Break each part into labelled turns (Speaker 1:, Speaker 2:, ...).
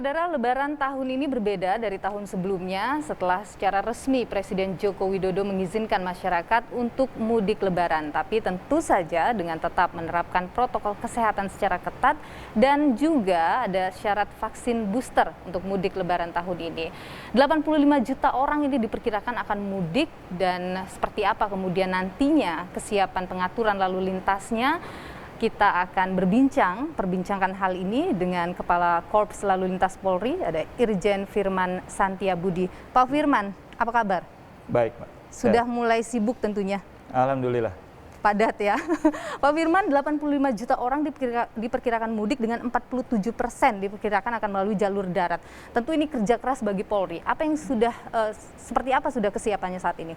Speaker 1: Saudara, Lebaran tahun ini berbeda dari tahun sebelumnya setelah secara resmi Presiden Joko Widodo mengizinkan masyarakat untuk mudik Lebaran. Tapi tentu saja dengan tetap menerapkan protokol kesehatan secara ketat dan juga ada syarat vaksin booster untuk mudik Lebaran tahun ini. 85 juta orang ini diperkirakan akan mudik dan seperti apa kemudian nantinya kesiapan pengaturan lalu lintasnya. Kita akan perbincangkan hal ini dengan Kepala Korps Lalu Lintas Polri, ada Irjen Firman Santiabudi. Pak Firman, apa kabar?
Speaker 2: Baik, Pak.
Speaker 1: Sudah mulai sibuk tentunya?
Speaker 2: Alhamdulillah.
Speaker 1: Padat ya. Pak Firman, 85 juta orang diperkirakan mudik dengan 47% diperkirakan akan melalui jalur darat. Tentu ini kerja keras bagi Polri. Seperti apa sudah kesiapannya saat ini?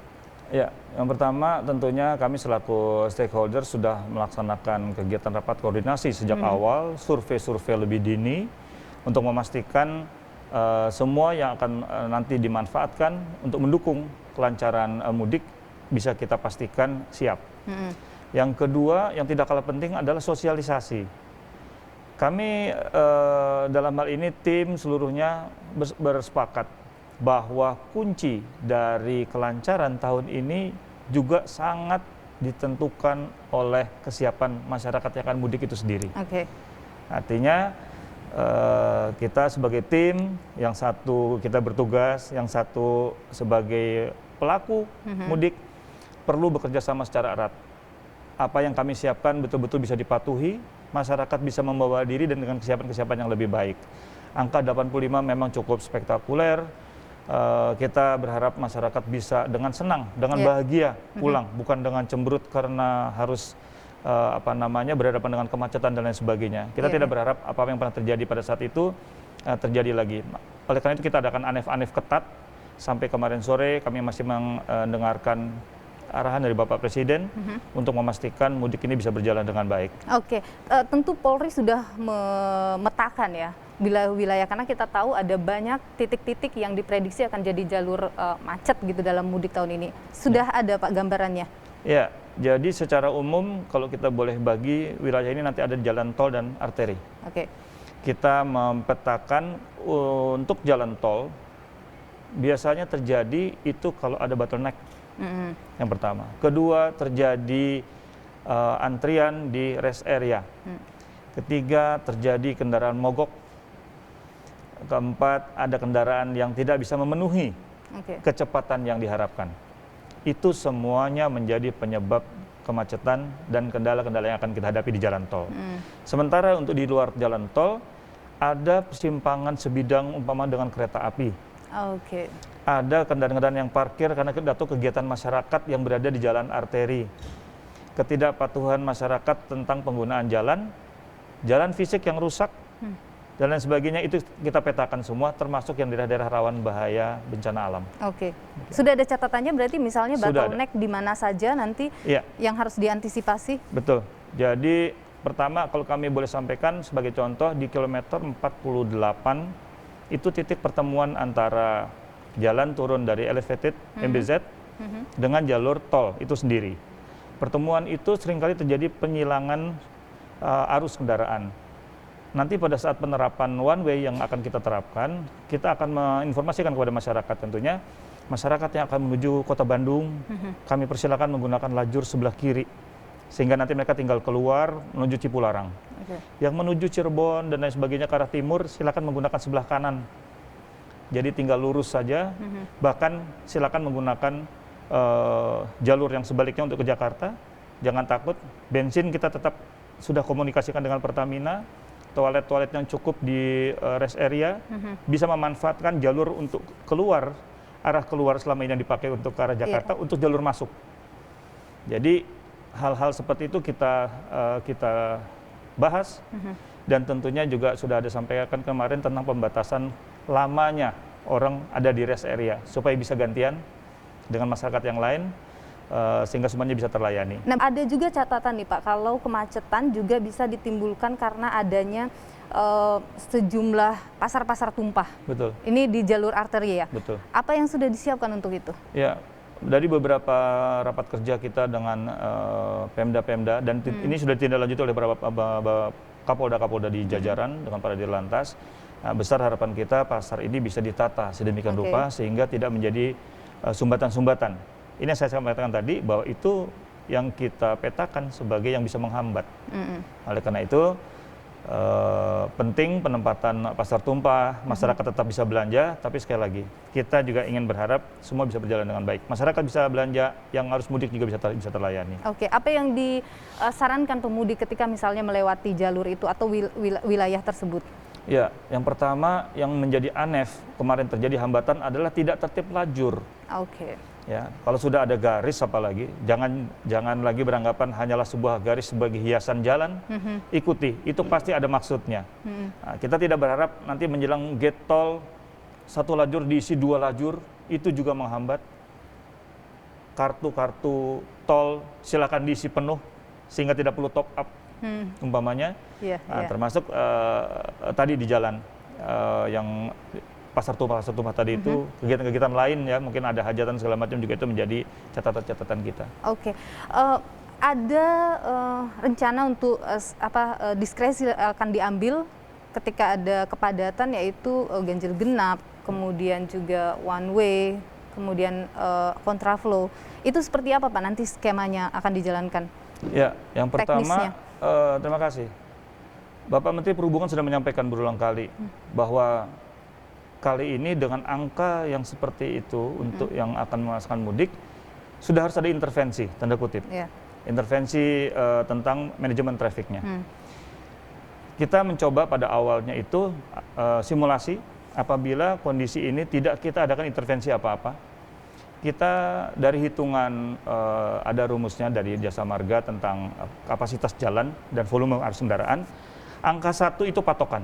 Speaker 2: Ya, yang pertama tentunya kami selaku stakeholder sudah melaksanakan kegiatan rapat koordinasi sejak awal, survei lebih dini untuk memastikan semua yang akan nanti dimanfaatkan untuk mendukung kelancaran mudik bisa kita pastikan siap. Yang kedua, yang tidak kalah penting adalah sosialisasi. Kami dalam hal ini tim seluruhnya bersepakat bahwa kunci dari kelancaran tahun ini juga sangat ditentukan oleh kesiapan masyarakat yang akan mudik itu sendiri. Artinya kita sebagai tim, yang satu kita bertugas, yang satu sebagai pelaku mudik, perlu bekerja sama secara erat. Apa yang kami siapkan betul-betul bisa dipatuhi, masyarakat bisa membawa diri dan dengan kesiapan-kesiapan yang lebih baik. Angka 85 memang cukup spektakuler. Kita berharap masyarakat bisa dengan senang, dengan bahagia pulang, bukan dengan cemberut karena harus berhadapan dengan kemacetan dan lain sebagainya. Kita tidak berharap apa yang pernah terjadi pada saat itu terjadi lagi. Oleh karena itu kita adakan anef-anef ketat. Sampai kemarin sore kami masih mendengarkan arahan dari Bapak Presiden untuk memastikan mudik ini bisa berjalan dengan baik.
Speaker 1: Tentu Polri sudah memetakan ya wilayah-wilayah, karena kita tahu ada banyak titik-titik yang diprediksi akan jadi jalur macet gitu dalam mudik tahun ini. Sudah ada Pak gambarannya?
Speaker 2: Ya, jadi secara umum kalau kita boleh bagi wilayah ini nanti ada jalan tol dan arteri. Kita mempetakan untuk jalan tol biasanya terjadi itu kalau ada bottleneck. Yang pertama. Kedua, terjadi antrian di rest area. Ketiga, terjadi kendaraan mogok. Keempat, ada kendaraan yang tidak bisa memenuhi kecepatan yang diharapkan. Itu semuanya menjadi penyebab kemacetan dan kendala-kendala yang akan kita hadapi di jalan tol. Sementara untuk di luar jalan tol, ada persimpangan sebidang umpama dengan kereta api. Ada kendaraan-kendaraan yang parkir karena atau kegiatan masyarakat yang berada di jalan arteri. Ketidakpatuhan masyarakat tentang penggunaan jalan fisik yang rusak, dan lain sebagainya, itu kita petakan semua, termasuk yang daerah-daerah rawan bahaya bencana alam.
Speaker 1: Sudah ada catatannya berarti misalnya bottleneck di mana saja nanti yang harus diantisipasi?
Speaker 2: Betul. Jadi pertama kalau kami boleh sampaikan sebagai contoh di kilometer 48 itu titik pertemuan antara jalan turun dari elevated MBZ dengan jalur tol itu sendiri. Pertemuan itu seringkali terjadi penyilangan arus kendaraan. Nanti pada saat penerapan one way yang akan kita terapkan, kita akan menginformasikan kepada masyarakat tentunya. Masyarakat yang akan menuju kota Bandung, kami persilakan menggunakan lajur sebelah kiri. Sehingga nanti mereka tinggal keluar menuju Cipularang. Yang menuju Cirebon dan lain sebagainya ke arah timur, silakan menggunakan sebelah kanan. Jadi tinggal lurus saja, bahkan silakan menggunakan jalur yang sebaliknya untuk ke Jakarta. Jangan takut, bensin kita tetap sudah komunikasikan dengan Pertamina. Toilet-toilet yang cukup di rest area bisa memanfaatkan jalur untuk keluar, arah keluar selama ini yang dipakai untuk ke arah Jakarta untuk jalur masuk. Jadi hal-hal seperti itu kita bahas dan tentunya juga sudah ada sampaikan kemarin tentang pembatasan lamanya orang ada di rest area supaya bisa gantian dengan masyarakat yang lain. Sehingga semuanya bisa terlayani.
Speaker 1: Nah, ada juga catatan nih Pak, kalau kemacetan juga bisa ditimbulkan karena adanya sejumlah pasar-pasar tumpah.
Speaker 2: Betul.
Speaker 1: Ini di jalur arteri ya?
Speaker 2: Betul.
Speaker 1: Apa yang sudah disiapkan untuk itu?
Speaker 2: Ya, dari beberapa rapat kerja kita dengan Pemda-Pemda, dan ini sudah ditindaklanjuti oleh beberapa Kapolda-Kapolda di jajaran dengan para Dirlantas, Nah, besar harapan kita pasar ini bisa ditata sedemikian rupa sehingga tidak menjadi sumbatan-sumbatan. Ini yang saya sampaikan tadi bahwa itu yang kita petakan sebagai yang bisa menghambat. Oleh karena itu penting penempatan pasar tumpah, masyarakat tetap bisa belanja, tapi sekali lagi kita juga ingin berharap semua bisa berjalan dengan baik. Masyarakat bisa belanja, yang harus mudik juga bisa terlayani.
Speaker 1: Oke, apa yang disarankan pemudik ketika misalnya melewati jalur itu atau wilayah tersebut?
Speaker 2: Ya, yang pertama yang menjadi aneh kemarin terjadi hambatan adalah tidak tertib lajur.
Speaker 1: Oke.
Speaker 2: Ya, kalau sudah ada garis apalagi, jangan lagi beranggapan hanyalah sebuah garis sebagai hiasan jalan. Ikuti, itu pasti ada maksudnya. Nah, kita tidak berharap nanti menjelang gate tol satu lajur diisi 2 lajur, itu juga menghambat. Kartu-kartu tol silakan diisi penuh sehingga tidak perlu top up umpamanya. Termasuk tadi di jalan yang pasar tumpah tadi itu, kegiatan-kegiatan lain ya, mungkin ada hajatan segala macam juga itu menjadi catatan-catatan kita.
Speaker 1: Oke. Ada rencana untuk diskresi akan diambil ketika ada kepadatan, yaitu ganjil genap, kemudian juga one way, kemudian kontraflow. Itu seperti apa Pak nanti skemanya akan dijalankan?
Speaker 2: Ya, yang pertama
Speaker 1: teknisnya.
Speaker 2: Terima kasih. Bapak Menteri Perhubungan sudah menyampaikan berulang kali bahwa kali ini dengan angka yang seperti itu untuk yang akan melaksanakan mudik, sudah harus ada intervensi, tanda kutip. Intervensi tentang manajemen trafiknya. Kita mencoba pada awalnya itu simulasi, apabila kondisi ini tidak kita adakan intervensi apa-apa, kita dari hitungan ada rumusnya dari Jasa Marga tentang kapasitas jalan dan volume arus kendaraan, angka 1 itu patokan.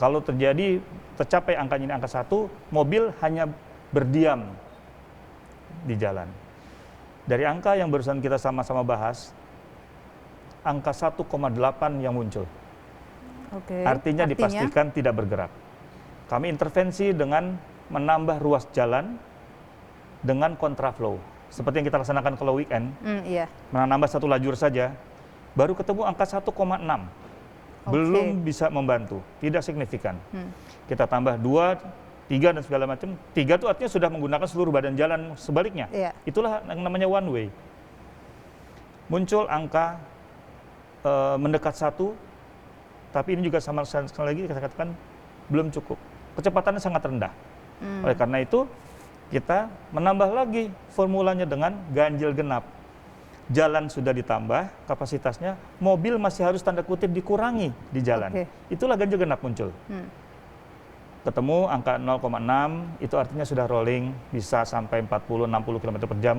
Speaker 2: Kalau tercapai angkanya ini angka 1, mobil hanya berdiam di jalan. Dari angka yang barusan kita sama-sama bahas, angka 1,8 yang muncul. Artinya dipastikan tidak bergerak. Kami intervensi dengan menambah ruas jalan dengan kontraflow. Seperti yang kita laksanakan kalau weekend, menambah 1 lajur saja, baru ketemu angka 1,6. Belum bisa membantu, tidak signifikan. Kita tambah 2, 3 dan segala macam. 3 itu artinya sudah menggunakan seluruh badan jalan sebaliknya. Itulah yang namanya one way. Muncul angka mendekat 1, tapi ini juga sama sekali lagi kita katakan belum cukup. Kecepatannya sangat rendah. Oleh karena itu kita menambah lagi formulanya dengan ganjil genap. Jalan sudah ditambah kapasitasnya, mobil masih harus tanda kutip dikurangi di jalan. Itulah ganjil genap muncul. Ketemu angka 0,6, itu artinya sudah rolling, bisa sampai 40-60 km per jam.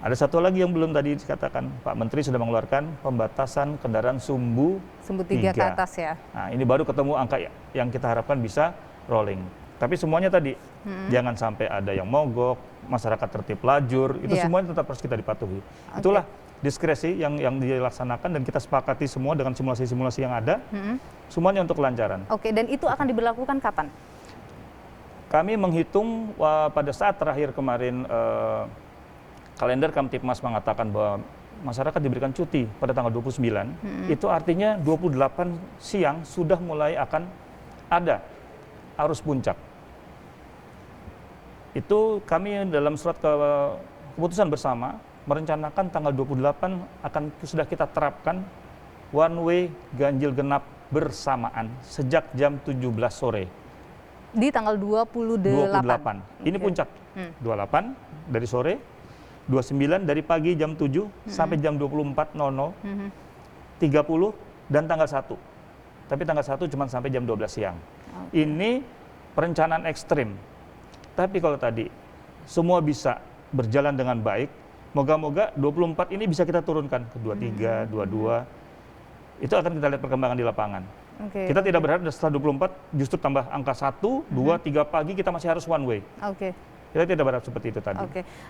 Speaker 2: Ada satu lagi yang belum tadi dikatakan, Pak Menteri sudah mengeluarkan pembatasan kendaraan sumbu 3
Speaker 1: ke atas ya.
Speaker 2: Nah, ini baru ketemu angka yang kita harapkan bisa rolling. Tapi semuanya tadi, jangan sampai ada yang mogok, masyarakat tertib lajur, itu semuanya tetap harus kita dipatuhi. Itulah diskresi yang dilaksanakan dan kita sepakati semua dengan simulasi-simulasi yang ada, semuanya untuk kelancaran.
Speaker 1: Dan itu akan diberlakukan kapan?
Speaker 2: Kami menghitung pada saat terakhir kemarin, kalender Kamtipmas mengatakan bahwa masyarakat diberikan cuti pada tanggal 29, itu artinya 28 siang sudah mulai akan ada arus puncak. Itu kami dalam surat keputusan bersama merencanakan tanggal 28 akan sudah kita terapkan one way ganjil genap bersamaan sejak jam 17 sore.
Speaker 1: Di tanggal 28?
Speaker 2: Ini puncak. 28 dari sore, 29 dari pagi jam 7 sampai jam 24.00, 30 dan tanggal 1. Tapi tanggal 1 cuma sampai jam 12 siang. Ini perencanaan ekstrim. Tapi kalau tadi semua bisa berjalan dengan baik, moga-moga 24 ini bisa kita turunkan ke 23, 22. Itu akan kita lihat perkembangan di lapangan. Kita tidak berharap setelah 24 justru tambah angka 1, 2, 3 pagi kita masih harus one way. Kita tidak berharap seperti itu tadi.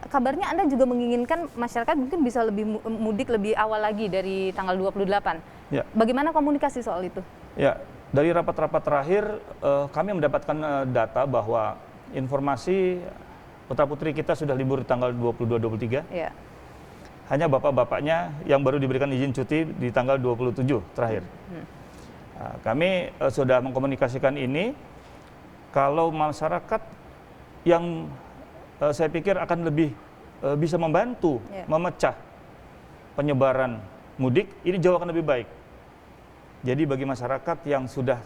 Speaker 1: Kabarnya Anda juga menginginkan masyarakat mungkin bisa lebih mudik lebih awal lagi dari tanggal 28. Bagaimana komunikasi soal itu?
Speaker 2: Ya, dari rapat-rapat terakhir kami mendapatkan data bahwa informasi putra-putri kita sudah libur di tanggal 22-23. Hanya bapak-bapaknya yang baru diberikan izin cuti di tanggal 27 terakhir. Nah, kami sudah mengkomunikasikan ini, kalau masyarakat yang saya pikir akan lebih bisa membantu memecah penyebaran mudik, ini jauh akan lebih baik. Jadi bagi masyarakat yang sudah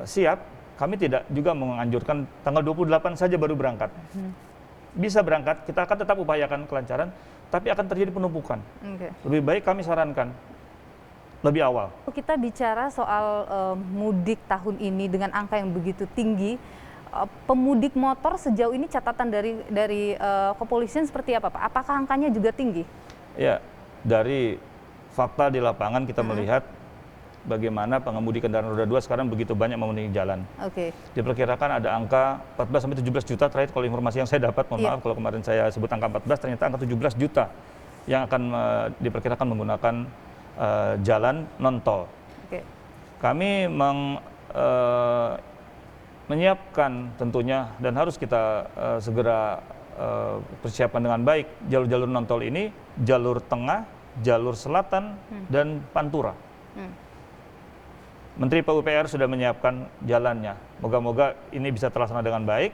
Speaker 2: siap, kami tidak juga menganjurkan tanggal 28 saja baru berangkat. Bisa berangkat, kita akan tetap upayakan kelancaran, tapi akan terjadi penumpukan. Lebih baik kami sarankan lebih awal.
Speaker 1: Kita bicara soal mudik tahun ini dengan angka yang begitu tinggi, pemudik motor sejauh ini catatan dari kepolisian seperti apa, Pak? Apakah angkanya juga tinggi?
Speaker 2: Ya, dari fakta di lapangan kita melihat bagaimana pengemudi kendaraan roda 2 sekarang begitu banyak memenuhi jalan. Diperkirakan ada angka 14 sampai 17 juta terakhir kalau informasi yang saya dapat, mohon maaf kalau kemarin saya sebut angka 14, ternyata angka 17 juta yang akan diperkirakan menggunakan jalan non-tol. Kami menyiapkan tentunya dan harus kita segera persiapkan dengan baik jalur-jalur non-tol ini, jalur tengah, jalur selatan, dan Pantura. Menteri PUPR sudah menyiapkan jalannya. Moga-moga ini bisa terlaksana dengan baik,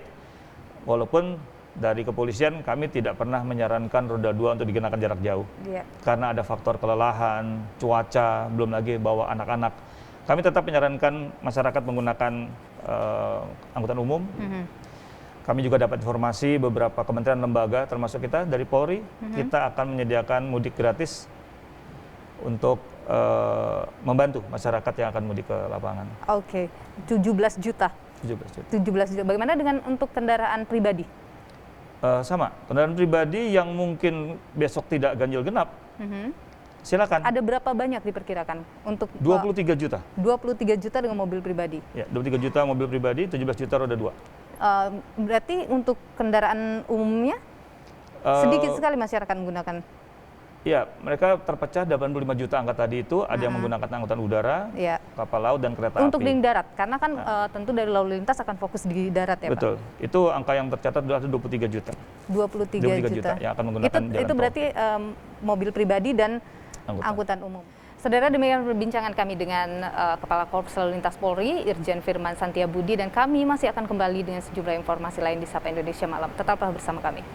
Speaker 2: walaupun dari kepolisian kami tidak pernah menyarankan roda 2 untuk digunakan jarak jauh. Karena ada faktor kelelahan, cuaca, belum lagi bawa anak-anak. Kami tetap menyarankan masyarakat menggunakan angkutan umum. Kami juga dapat informasi beberapa kementerian lembaga termasuk kita dari Polri, kita akan menyediakan mudik gratis untuk membantu masyarakat yang akan mudik ke lapangan.
Speaker 1: 17 juta. 17 juta. Bagaimana dengan untuk kendaraan pribadi?
Speaker 2: Sama, kendaraan pribadi yang mungkin besok tidak ganjil genap, silakan.
Speaker 1: Ada berapa banyak diperkirakan untuk
Speaker 2: 23 juta.
Speaker 1: 23 juta dengan mobil pribadi.
Speaker 2: Ya, 23 juta mobil pribadi, 17 juta roda 2.
Speaker 1: Berarti untuk kendaraan umumnya sedikit sekali masyarakat menggunakan.
Speaker 2: Ya, mereka terpecah 85 juta angka tadi itu, ada yang menggunakan angkutan udara, kapal laut, dan kereta api.
Speaker 1: Untuk di darat, karena kan tentu dari lalu lintas akan fokus di darat ya, Pak?
Speaker 2: Betul, itu angka yang tercatat adalah 23 juta.
Speaker 1: 23 juta
Speaker 2: yang akan menggunakan jalan
Speaker 1: itu berarti mobil pribadi dan angkutan umum. Saudara, demikian perbincangan kami dengan Kepala Korps Lalu Lintas Polri, Irjen Firman Santiabudi, dan kami masih akan kembali dengan sejumlah informasi lain di Sapa Indonesia Malam. Tetaplah bersama kami.